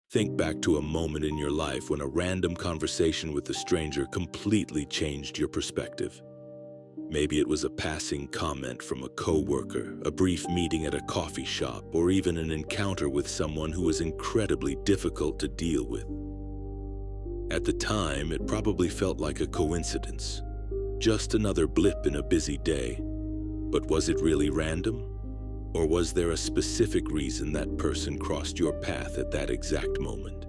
Think back to a moment in your life when a random conversation with a stranger completely changed your perspective. Maybe it was a passing comment from a coworker, a brief meeting at a coffee shop, or even an encounter with someone who was incredibly difficult to deal with. At the time, it probably felt like a coincidence, just another blip in a busy day. But was it really random? Or was there a specific reason that person crossed your path at that exact moment?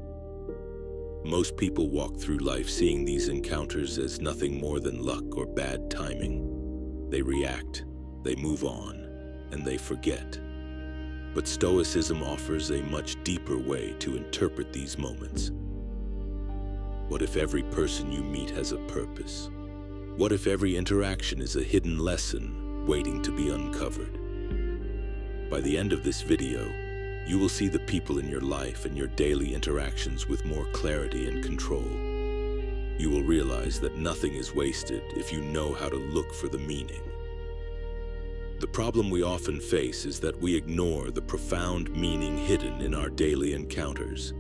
Most people walk through life seeing these encounters as nothing more than luck or bad timing. They react, they move on, and they forget. But Stoicism offers a much deeper way to interpret these moments. What if every person you meet has a purpose? What if every interaction is a hidden lesson waiting to be uncovered? By the end of this video, you will see the people in your life and your daily interactions with more clarity and control. You will realize that nothing is wasted if you know how to look for the meaning. The problem we often face is that we ignore the profound meaning hidden in our daily encounters.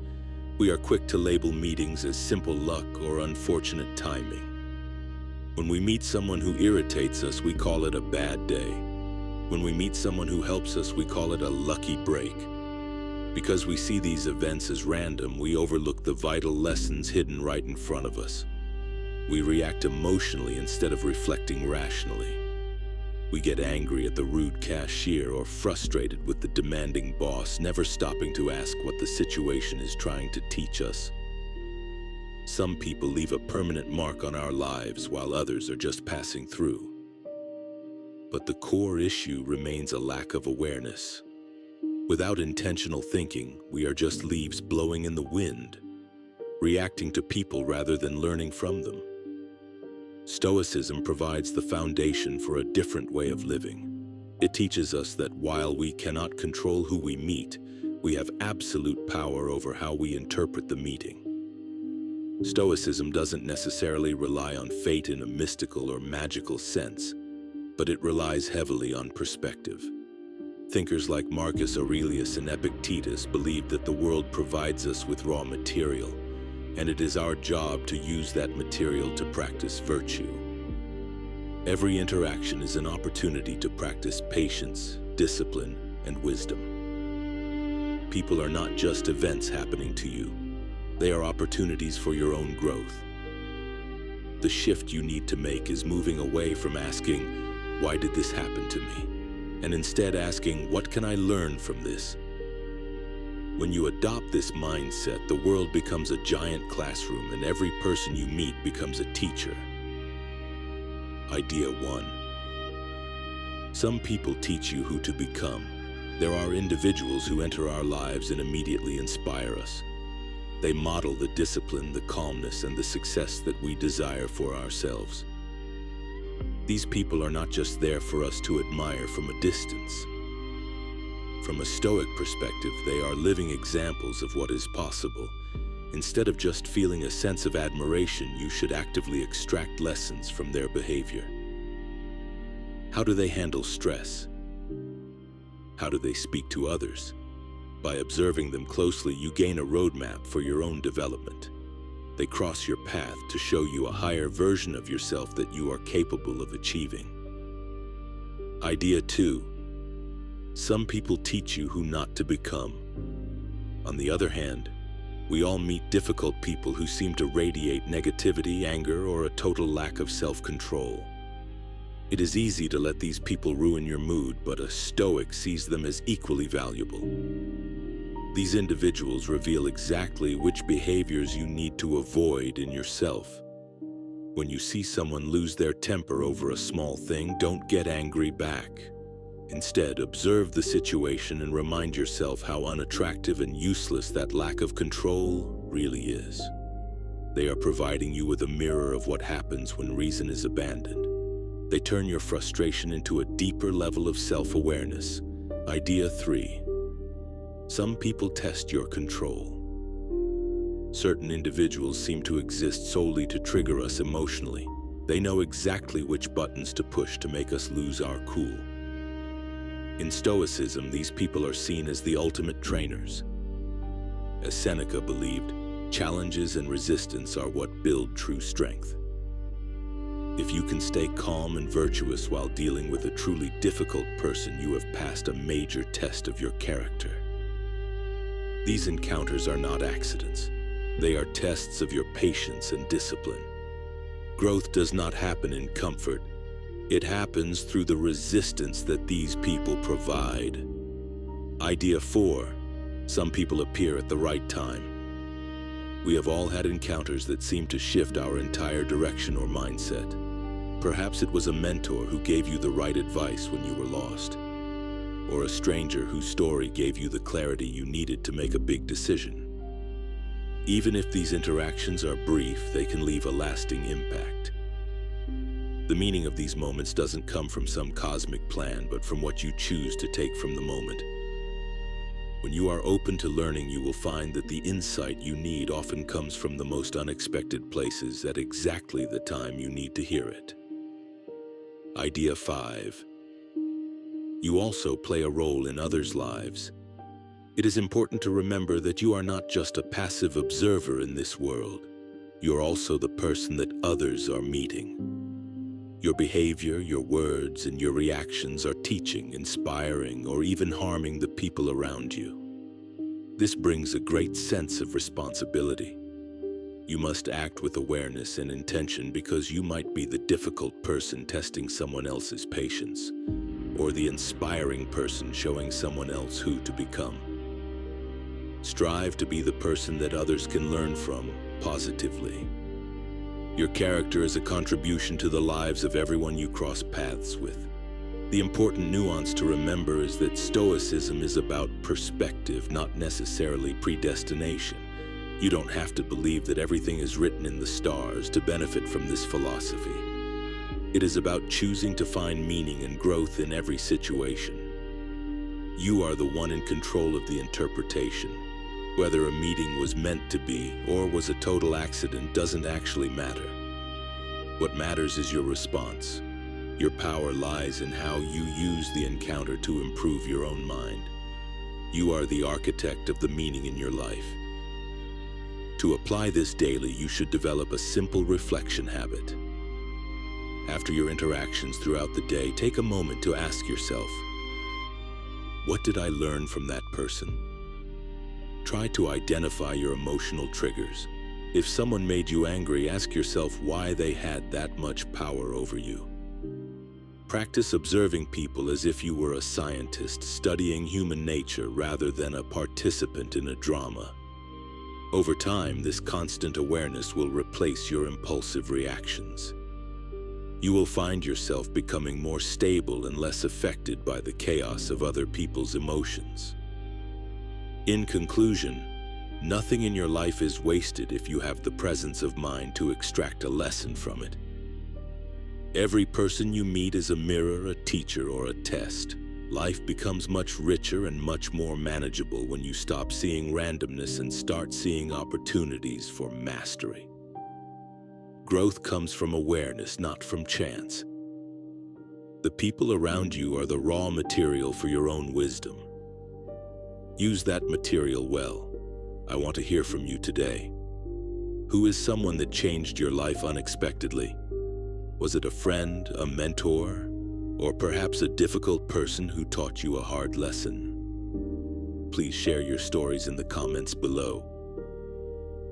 We are quick to label meetings as simple luck or unfortunate timing. When we meet someone who irritates us, we call it a bad day. When we meet someone who helps us, we call it a lucky break. Because we see these events as random, we overlook the vital lessons hidden right in front of us. We react emotionally instead of reflecting rationally. We get angry at the rude cashier or frustrated with the demanding boss, never stopping to ask what the situation is trying to teach us. Some people leave a permanent mark on our lives while others are just passing through. But the core issue remains a lack of awareness. Without intentional thinking, we are just leaves blowing in the wind, reacting to people rather than learning from them. Stoicism provides the foundation for a different way of living. It teaches us that while we cannot control who we meet, we have absolute power over how we interpret the meeting. Stoicism doesn't necessarily rely on fate in a mystical or magical sense, but it relies heavily on perspective. Thinkers like Marcus Aurelius and Epictetus believed that the world provides us with raw material, and it is our job to use that material to practice virtue. Every interaction is an opportunity to practice patience, discipline, and wisdom. People are not just events happening to you. They are opportunities for your own growth. The shift you need to make is moving away from asking, "Why did this happen to me?" and instead asking, "What can I learn from this?" When you adopt this mindset, the world becomes a giant classroom and every person you meet becomes a teacher. Idea 1. Some people teach you who to become. There are individuals who enter our lives and immediately inspire us. They model the discipline, the calmness, and the success that we desire for ourselves. These people are not just there for us to admire from a distance. From a Stoic perspective, they are living examples of what is possible. Instead of just feeling a sense of admiration, you should actively extract lessons from their behavior. How do they handle stress? How do they speak to others? By observing them closely, you gain a roadmap for your own development. They cross your path to show you a higher version of yourself that you are capable of achieving. Idea 2. Some people teach you who not to become. On the other hand, we all meet difficult people who seem to radiate negativity, anger, or a total lack of self-control. It is easy to let these people ruin your mood, but a Stoic sees them as equally valuable. These individuals reveal exactly which behaviors you need to avoid in yourself. When you see someone lose their temper over a small thing, don't get angry back. Instead, observe the situation and remind yourself how unattractive and useless that lack of control really is. They are providing you with a mirror of what happens when reason is abandoned. They turn your frustration into a deeper level of self-awareness. Idea 3. Some people test your control. Certain individuals seem to exist solely to trigger us emotionally. They know exactly which buttons to push to make us lose our cool. In Stoicism, these people are seen as the ultimate trainers. As Seneca believed, challenges and resistance are what build true strength. If you can stay calm and virtuous while dealing with a truly difficult person, you have passed a major test of your character. These encounters are not accidents. They are tests of your patience and discipline. Growth does not happen in comfort. It happens through the resistance that these people provide. Idea 4. Some people appear at the right time. We have all had encounters that seem to shift our entire direction or mindset. Perhaps it was a mentor who gave you the right advice when you were lost, or a stranger whose story gave you the clarity you needed to make a big decision. Even if these interactions are brief, they can leave a lasting impact. The meaning of these moments doesn't come from some cosmic plan, but from what you choose to take from the moment. When you are open to learning, you will find that the insight you need often comes from the most unexpected places at exactly the time you need to hear it. Idea 5. You also play a role in others' lives. It is important to remember that you are not just a passive observer in this world. You are also the person that others are meeting. Your behavior, your words, and your reactions are teaching, inspiring, or even harming the people around you. This brings a great sense of responsibility. You must act with awareness and intention, because you might be the difficult person testing someone else's patience, or the inspiring person showing someone else who to become. Strive to be the person that others can learn from positively. Your character is a contribution to the lives of everyone you cross paths with. The important nuance to remember is that Stoicism is about perspective, not necessarily predestination. You don't have to believe that everything is written in the stars to benefit from this philosophy. It is about choosing to find meaning and growth in every situation. You are the one in control of the interpretation. Whether a meeting was meant to be or was a total accident doesn't actually matter. What matters is your response. Your power lies in how you use the encounter to improve your own mind. You are the architect of the meaning in your life. To apply this daily, you should develop a simple reflection habit. After your interactions throughout the day, take a moment to ask yourself, what did I learn from that person? Try to identify your emotional triggers. If someone made you angry, ask yourself why they had that much power over you. Practice observing people as if you were a scientist studying human nature rather than a participant in a drama. Over time, this constant awareness will replace your impulsive reactions. You will find yourself becoming more stable and less affected by the chaos of other people's emotions. In conclusion, nothing in your life is wasted if you have the presence of mind to extract a lesson from it. Every person you meet is a mirror, a teacher, or a test. Life becomes much richer and much more manageable when you stop seeing randomness and start seeing opportunities for mastery. Growth comes from awareness, not from chance. The people around you are the raw material for your own wisdom. Use that material well. I want to hear from you today. Who is someone that changed your life unexpectedly? Was it a friend, a mentor, or perhaps a difficult person who taught you a hard lesson? Please share your stories in the comments below.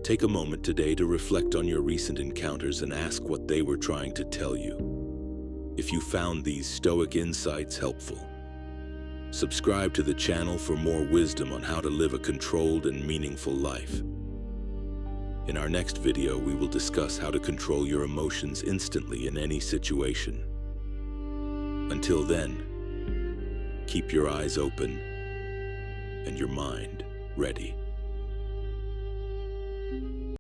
Take a moment today to reflect on your recent encounters and ask what they were trying to tell you. If you found these Stoic insights helpful, subscribe to the channel for more wisdom on how to live a controlled and meaningful life. In our next video, we will discuss how to control your emotions instantly in any situation. Until then, keep your eyes open and your mind ready.